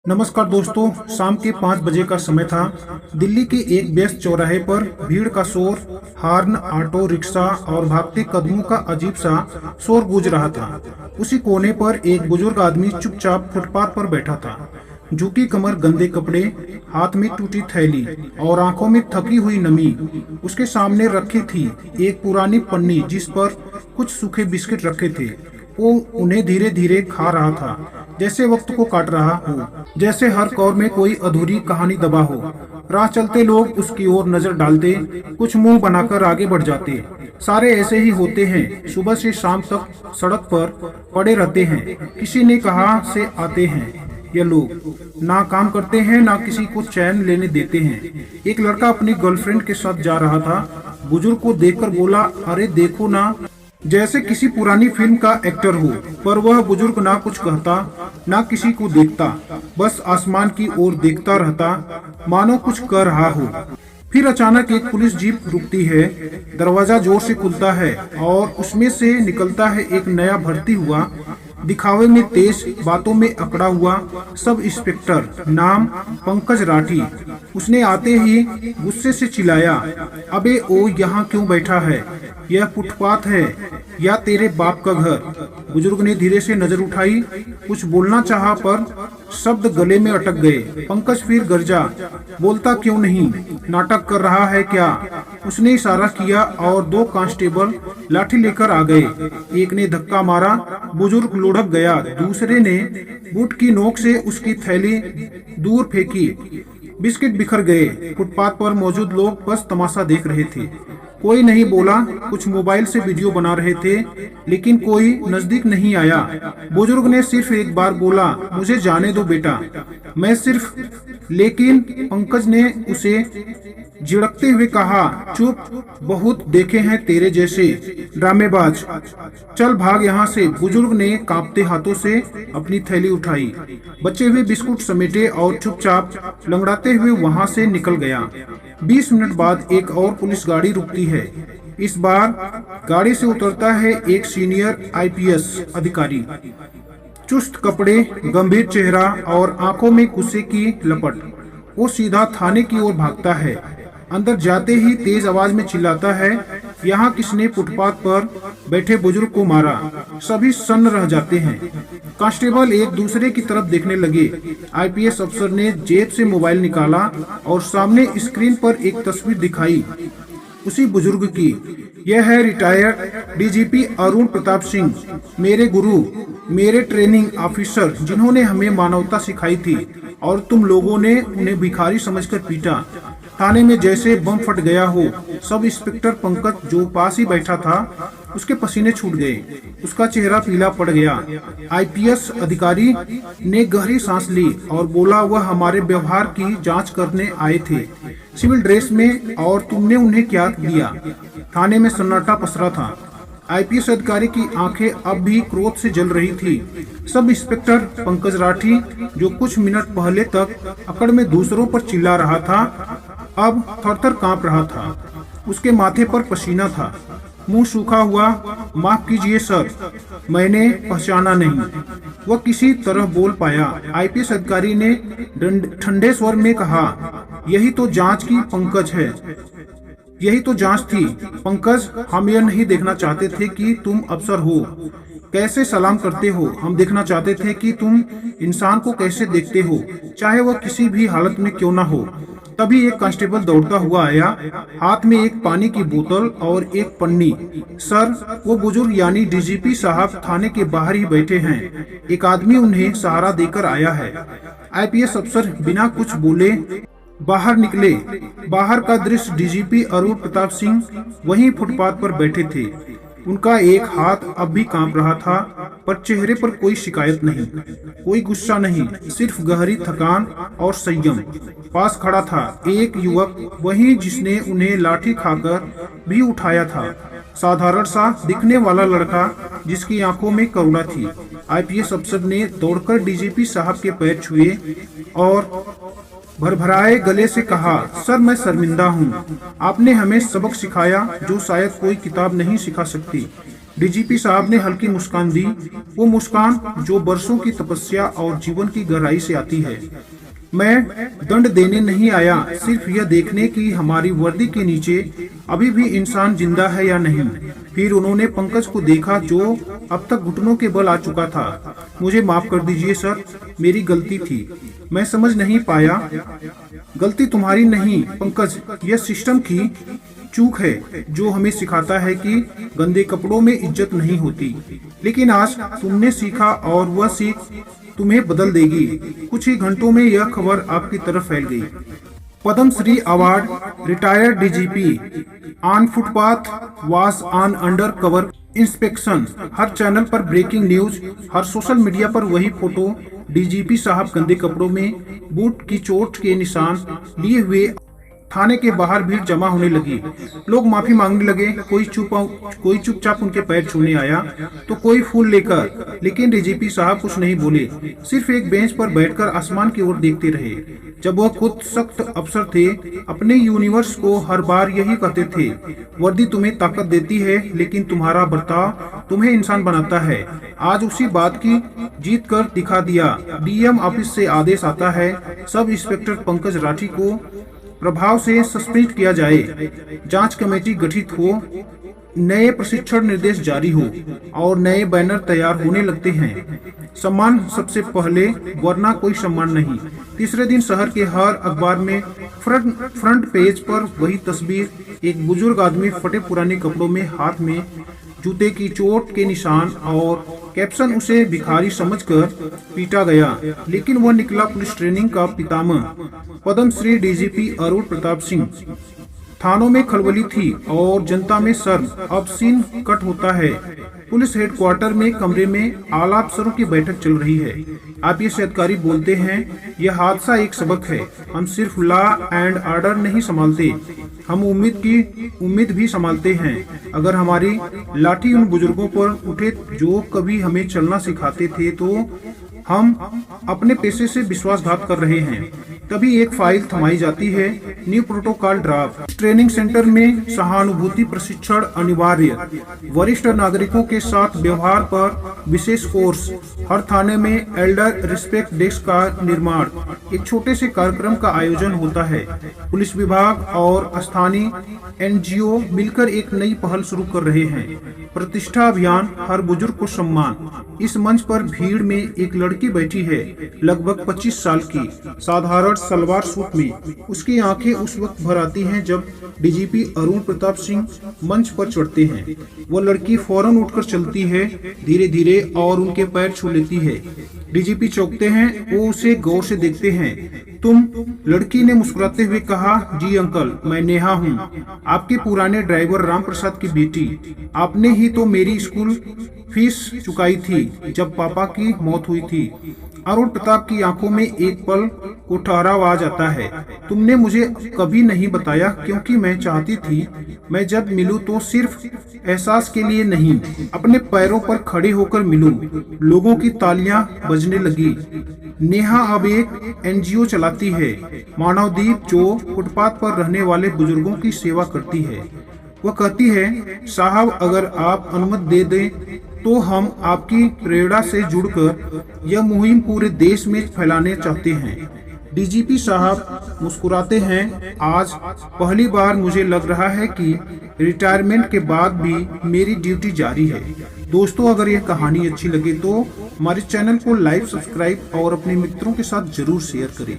नमस्कार दोस्तों, शाम के 5 बजे का समय था। दिल्ली के एक व्यस्त चौराहे पर भीड़ का शोर, हॉर्न, ऑटो रिक्शा और भागते कदमों का अजीब सा शोर गूंज रहा था। उसी कोने पर एक बुजुर्ग आदमी चुपचाप फुटपाथ पर बैठा था। झुकी कमर, गंदे कपड़े, हाथ में टूटी थैली और आंखों में थकी हुई नमी। उसके सामने रखी थी एक पुरानी पन्नी जिस पर कुछ सूखे बिस्किट रखे थे। वो उन्हें धीरे धीरे खा रहा था, जैसे वक्त को काट रहा हो, जैसे हर कौर में कोई अधूरी कहानी दबा हो। राह चलते लोग उसकी ओर नजर डालते, कुछ मुंह बनाकर आगे बढ़ जाते। सारे ऐसे ही होते हैं, सुबह से शाम तक सड़क पर पड़े रहते हैं। किसी ने कहा से आते हैं ये लोग, ना काम करते हैं ना किसी को चैन लेने देते हैं। एक लड़का अपनी गर्लफ्रेंड के साथ जा रहा था। बुजुर्ग को देखकर बोला, अरे देखो ना, जैसे किसी पुरानी फिल्म का एक्टर हो। पर वह बुजुर्ग ना कुछ कहता, ना किसी को देखता, बस आसमान की ओर देखता रहता, मानो कुछ कर रहा हो। फिर अचानक एक पुलिस जीप रुकती है। दरवाजा जोर से खुलता है और उसमें से निकलता है एक नया भर्ती हुआ, दिखावे में तेज, बातों में अकड़ा हुआ सब इंस्पेक्टर, नाम पंकज राठी। उसने आते ही गुस्से से चिल्लाया, अबे ओ, यहाँ क्यों बैठा है? यह फुटपाथ है या तेरे बाप का घर? बुजुर्ग ने धीरे से नजर उठाई, कुछ बोलना चाहा पर शब्द गले में अटक गए। पंकज फिर गरजा, बोलता क्यों नहीं? नाटक कर रहा है क्या? उसने इशारा किया और दो कांस्टेबल लाठी लेकर आ गए। एक ने धक्का मारा, बुजुर्ग लुढ़क गया। दूसरे ने बूट की नोक से उसकी थैली दूर फेंकी। बिस्किट बिखर गए। फुटपाथ पर मौजूद लोग बस तमाशा देख रहे थे। कोई नहीं बोला, कुछ मोबाइल से वीडियो बना रहे थे, लेकिन कोई नजदीक नहीं आया। बुजुर्ग ने सिर्फ एक बार बोला, मुझे जाने दो बेटा, मैं सिर्फ। लेकिन पंकज ने उसे झिड़कते हुए कहा, चुप, बहुत देखे हैं तेरे जैसे ड्रामेबाज, चल भाग यहाँ से। बुजुर्ग ने कांपते हाथों से अपनी थैली उठाई, बचे हुए बिस्कुट समेटे और चुपचाप लंगड़ाते हुए वहाँ से निकल गया। 20 मिनट बाद एक और पुलिस गाड़ी रुकती है। इस बार गाड़ी से उतरता है एक सीनियर आईपीएस अधिकारी। चुस्त कपड़े, गंभीर चेहरा और आंखों में गुस्से की लपट। वो सीधा थाने की ओर भागता है। अंदर जाते ही तेज आवाज में चिल्लाता है, यहाँ किसने फुटपाथ पर बैठे बुजुर्ग को मारा? सभी सन्न रह जाते हैं। कांस्टेबल एक दूसरे की तरफ देखने लगे। आईपीएस अफसर ने जेब से मोबाइल निकाला और सामने स्क्रीन पर एक तस्वीर दिखाई, उसी बुजुर्ग की। यह है रिटायर्ड डीजीपी अरुण प्रताप सिंह, मेरे गुरु, मेरे ट्रेनिंग ऑफिसर, जिन्होंने हमें मानवता सिखाई थी, और तुम लोगों ने उन्हें भिखारी समझकर पीटा। थाने में जैसे बम फट गया हो। सब इंस्पेक्टर पंकज जो पास ही बैठा था, उसके पसीने छूट गए। उसका चेहरा पीला पड़ गया। आईपीएस अधिकारी ने गहरी सांस ली और बोला, वह हमारे व्यवहार की जांच करने आए थे, सिविल ड्रेस में, और तुमने उन्हें क्या दिया? थाने में सन्नाटा पसरा था। आईपीएस अधिकारी की आंखें अब भी क्रोध से जल रही थी। सब इंस्पेक्टर पंकज राठी, जो कुछ मिनट पहले तक अकड़ में दूसरों पर चिल्ला रहा था, अब थरथर कांप रहा था। उसके माथे पर पसीना था, मुंह सूखा हुआ। माफ कीजिए सर, मैंने पहचाना नहीं, वह किसी तरह बोल पाया। आईपीएस अधिकारी ने ठंडे स्वर में कहा, यही तो जांच की पंकज है, यही तो जांच थी पंकज। हम यह नहीं देखना चाहते थे कि तुम अफसर हो कैसे सलाम करते हो, हम देखना चाहते थे कि तुम इंसान को कैसे देखते हो, चाहे वह किसी भी हालत में क्यों ना हो। तभी एक कांस्टेबल दौड़ता हुआ आया, हाथ में एक पानी की बोतल और एक पन्नी। सर, वो बुजुर्ग यानी डीजीपी साहब थाने के बाहर ही बैठे हैं, एक आदमी उन्हें सहारा देकर आया है। आईपीएस अफसर बिना कुछ बोले बाहर निकले। बाहर का दृश्य, डीजीपी अरुण प्रताप सिंह वहीं फुटपाथ पर बैठे थे। उनका एक हाथ अब भी कांप रहा था, पर चेहरे पर कोई शिकायत नहीं, कोई गुस्सा नहीं, सिर्फ गहरी थकान और संयम। पास खड़ा था एक युवक, वही जिसने उन्हें लाठी खाकर भी उठाया था, साधारण सा दिखने वाला लड़का जिसकी आंखों में करुणा थी। आईपीएस अफसर ने दौड़कर डीजीपी साहब के पैर छुए और भरभराए गले से कहा, सर मैं शर्मिंदा हूँ, आपने हमें सबक सिखाया जो शायद कोई किताब नहीं सिखा सकती। डीजीपी साहब ने हल्की मुस्कान दी, वो मुस्कान जो बरसों की तपस्या और जीवन की गहराई से आती है। मैं दंड देने नहीं आया, सिर्फ यह देखने की हमारी वर्दी के नीचे अभी भी इंसान जिंदा है या नहीं। फिर उन्होंने पंकज को देखा जो अब तक घुटनों के बल आ चुका था। मुझे माफ कर दीजिए सर, मेरी गलती थी, मैं समझ नहीं पाया। गलती तुम्हारी नहीं पंकज, यह सिस्टम की चूक है जो हमें सिखाता है कि गंदे कपड़ों में इज्जत नहीं होती। लेकिन आज तुमने सीखा और वह सीख तुम्हें बदल देगी। कुछ ही घंटों में यह खबर आपकी तरफ फैल गई। Padma Shri award, retired DGP on footpath was on undercover inspection. हर चैनल पर ब्रेकिंग न्यूज, हर सोशल मीडिया पर वही फोटो, डीजीपी साहब गंदे कपड़ों में बूट की चोट के निशान लिए हुए। थाने के बाहर भीड़ जमा होने लगी, लोग माफी मांगने लगे। कोई चुपचाप उनके पैर छूने आया तो कोई फूल लेकर। लेकिन डीजीपी साहब कुछ नहीं बोले, सिर्फ एक बेंच पर बैठकर आसमान की ओर देखते रहे। जब वह खुद सख्त अफसर थे, अपने यूनिवर्स को हर बार यही कहते थे, वर्दी तुम्हें ताकत देती है लेकिन तुम्हारा बर्ताव तुम्हें इंसान बनाता है। आज उसी बात की जीत कर दिखा दिया। डीएम ऑफिस से आदेश आता है, सब इंस्पेक्टर पंकज राठी को प्रभाव से सस्पेंड किया जाए, जांच कमेटी गठित हो, नए प्रशिक्षण निर्देश जारी हो और नए बैनर तैयार होने लगते हैं। सम्मान सबसे पहले, वरना कोई सम्मान नहीं। तीसरे दिन शहर के हर अखबार में फ्रंट पेज पर वही तस्वीर, एक बुजुर्ग आदमी फटे पुराने कपड़ों में, हाथ में जूते की चोट के निशान और कैप्शन, उसे भिखारी समझकर पीटा गया लेकिन वह निकला पुलिस ट्रेनिंग का पितामह। पद्म श्री डीजीपी अरुण प्रताप सिंह। थानों में खलबली थी और जनता में शर्म। अब सीन कट होता है। पुलिस हेडक्वार्टर में कमरे में आला अफसरों की बैठक चल रही है। आईपीएस अधिकारी बोलते हैं, यह हादसा एक सबक है। हम सिर्फ लॉ एंड ऑर्डर नहीं संभालते, हम उम्मीद भी संभालते हैं। अगर हमारी लाठी उन बुजुर्गों पर उठे जो कभी हमें चलना सिखाते थे तो हम अपने पेशे से विश्वासघात कर रहे हैं। तभी एक फाइल थमाई जाती है, new protocol draft. Training centre में सहानुभूति प्रशिक्षण अनिवार्य, वरिष्ठ नागरिकों के साथ व्यवहार पर विशेष कोर्स। हर थाने में एल्डर रिस्पेक्ट डेस्क का निर्माण। एक छोटे से कार्यक्रम का आयोजन होता है। पुलिस विभाग और स्थानीय एनजीओ मिलकर एक नई पहल शुरू कर रहे हैं, प्रतिष्ठा अभियान, हर बुजुर्ग को सम्मान। इस मंच पर भीड़ में एक लड़की बैठी है, लगभग 25 साल की, साधारण सलवार सूट में। उसकी आंखें उस वक्त भर आती हैं जब डीजीपी अरुण प्रताप सिंह मंच पर चढ़ते हैं। वह लड़की फौरन उठकर चलती है, धीरे धीरे, और उनके पैर छू लेती है। डीजीपी चौंकते हैं, वो उसे गौर से देखते हैं। तुम? लड़की ने मुस्कुराते हुए कहा, जी अंकल, मैं नेहा हूँ, आपके पुराने ड्राइवर राम प्रसाद की बेटी। आपने ही तो मेरी स्कूल फीस चुकाई थी जब पापा की मौत हुई थी। अरुण प्रताप की आंखों में एक पल को ठहराव आ जाता है। तुमने मुझे कभी नहीं बताया क्योंकि मैं चाहती थी मैं जब मिलूं तो सिर्फ एहसास के लिए नहीं, अपने पैरों पर खड़े होकर मिलूं। लोगों की तालियां बजने लगी। नेहा अब एक एनजीओ चलाती है, मानवदीप, जो फुटपाथ पर रहने वाले बुजुर्गों की सेवा करती है। वह कहती है, साहब अगर आप अनुमति दे दें तो हम आपकी प्रेरणा से जुड़कर यह मुहिम पूरे देश में फैलाने चाहते हैं। डीजीपी साहब मुस्कुराते हैं, आज पहली बार मुझे लग रहा है कि रिटायरमेंट के बाद भी मेरी ड्यूटी जारी है। दोस्तों, अगर यह कहानी अच्छी लगे तो हमारे चैनल को लाइक, सब्सक्राइब और अपने मित्रों के साथ जरूर शेयर करें।